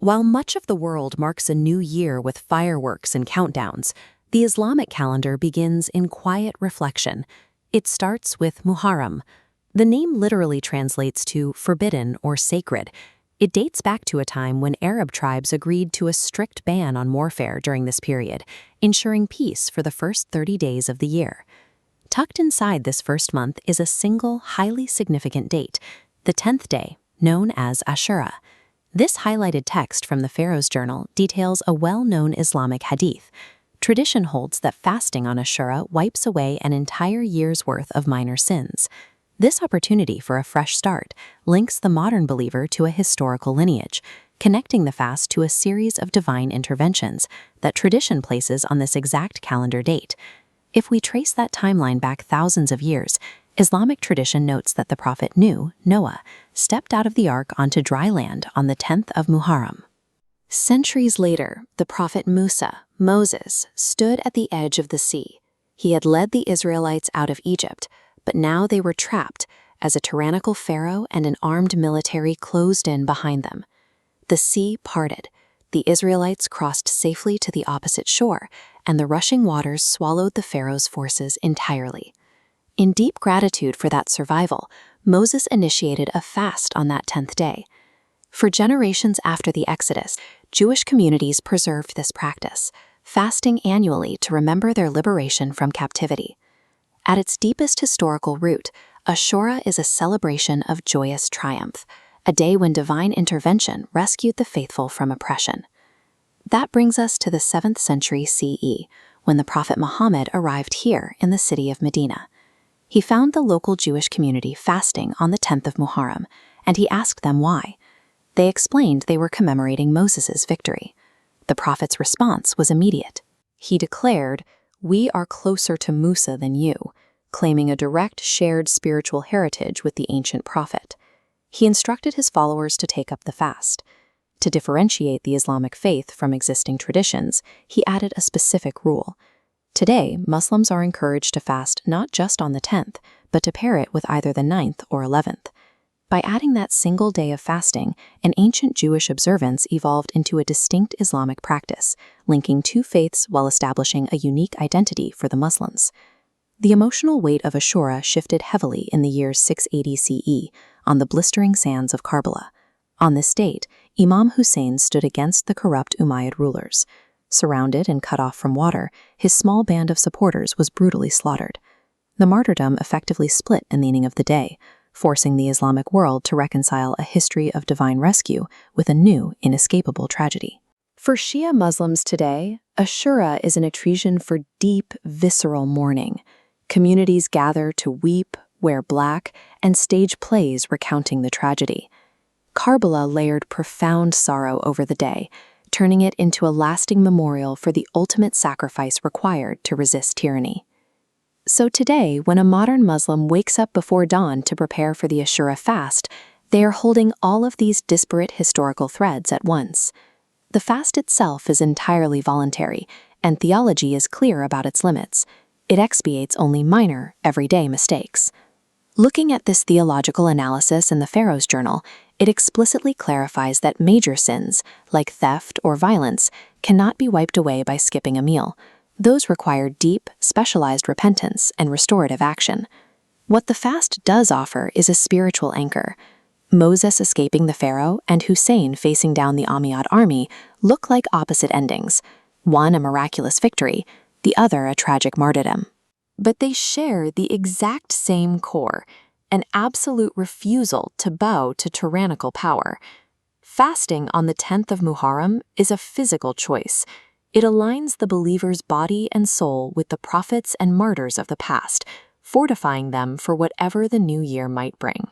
While much of the world marks a new year with fireworks and countdowns, the Islamic calendar begins in quiet reflection. It starts with Muharram. The name literally translates to forbidden or sacred. It dates back to a time when Arab tribes agreed to a strict ban on warfare during this period, ensuring peace for the first 30 days of the year. Tucked inside this first month is a single, highly significant date, the 10th day, known as Ashura. This highlighted text from the Pharaoh's journal details a well-known Islamic hadith. Tradition holds that fasting on Ashura wipes away an entire year's worth of minor sins. This opportunity for a fresh start links the modern believer to a historical lineage, connecting the fast to a series of divine interventions that tradition places on this exact calendar date. If we trace that timeline back thousands of years, Islamic tradition notes that the prophet Noah, stepped out of the ark onto dry land on the 10th of Muharram. Centuries later, the prophet Moses, stood at the edge of the sea. He had led the Israelites out of Egypt, but now they were trapped as a tyrannical Pharaoh and an armed military closed in behind them. The sea parted. The Israelites crossed safely to the opposite shore, and the rushing waters swallowed the Pharaoh's forces entirely. In deep gratitude for that survival, Moses initiated a fast on that 10th day. For generations after the Exodus, Jewish communities preserved this practice, fasting annually to remember their liberation from captivity. At its deepest historical root, Ashura is a celebration of joyous triumph, a day when divine intervention rescued the faithful from oppression. That brings us to the 7th century CE, when the Prophet Muhammad arrived here in the city of Medina. He found the local Jewish community fasting on the 10th of Muharram, and he asked them why. They explained they were commemorating Moses' victory. The prophet's response was immediate. He declared, "We are closer to Musa than you," claiming a direct shared spiritual heritage with the ancient prophet. He instructed his followers to take up the fast. To differentiate the Islamic faith from existing traditions, he added a specific rule. Today, Muslims are encouraged to fast not just on the 10th, but to pair it with either the 9th or 11th. By adding that single day of fasting, an ancient Jewish observance evolved into a distinct Islamic practice, linking two faiths while establishing a unique identity for the Muslims. The emotional weight of Ashura shifted heavily in the year 680 CE on the blistering sands of Karbala. On this date, Imam Hussein stood against the corrupt Umayyad rulers. Surrounded and cut off from water, his small band of supporters was brutally slaughtered. The martyrdom effectively split the meaning of the day, forcing the Islamic world to reconcile a history of divine rescue with a new, inescapable tragedy. For Shia Muslims today, Ashura is an occasion for deep, visceral mourning. Communities gather to weep, wear black, and stage plays recounting the tragedy. Karbala layered profound sorrow over the day, turning it into a lasting memorial for the ultimate sacrifice required to resist tyranny. So today, when a modern Muslim wakes up before dawn to prepare for the Ashura fast, they are holding all of these disparate historical threads at once. The fast itself is entirely voluntary, and theology is clear about its limits. It expiates only minor, everyday mistakes. Looking at this theological analysis in the Pharaoh's journal, it explicitly clarifies that major sins, like theft or violence, cannot be wiped away by skipping a meal. Those require deep, specialized repentance and restorative action. What the fast does offer is a spiritual anchor. Moses escaping the Pharaoh and Hussein facing down the Umayyad army look like opposite endings, one a miraculous victory, the other a tragic martyrdom. But they share the exact same core, an absolute refusal to bow to tyrannical power. Fasting on the 10th of Muharram is a physical choice. It aligns the believer's body and soul with the prophets and martyrs of the past, fortifying them for whatever the new year might bring.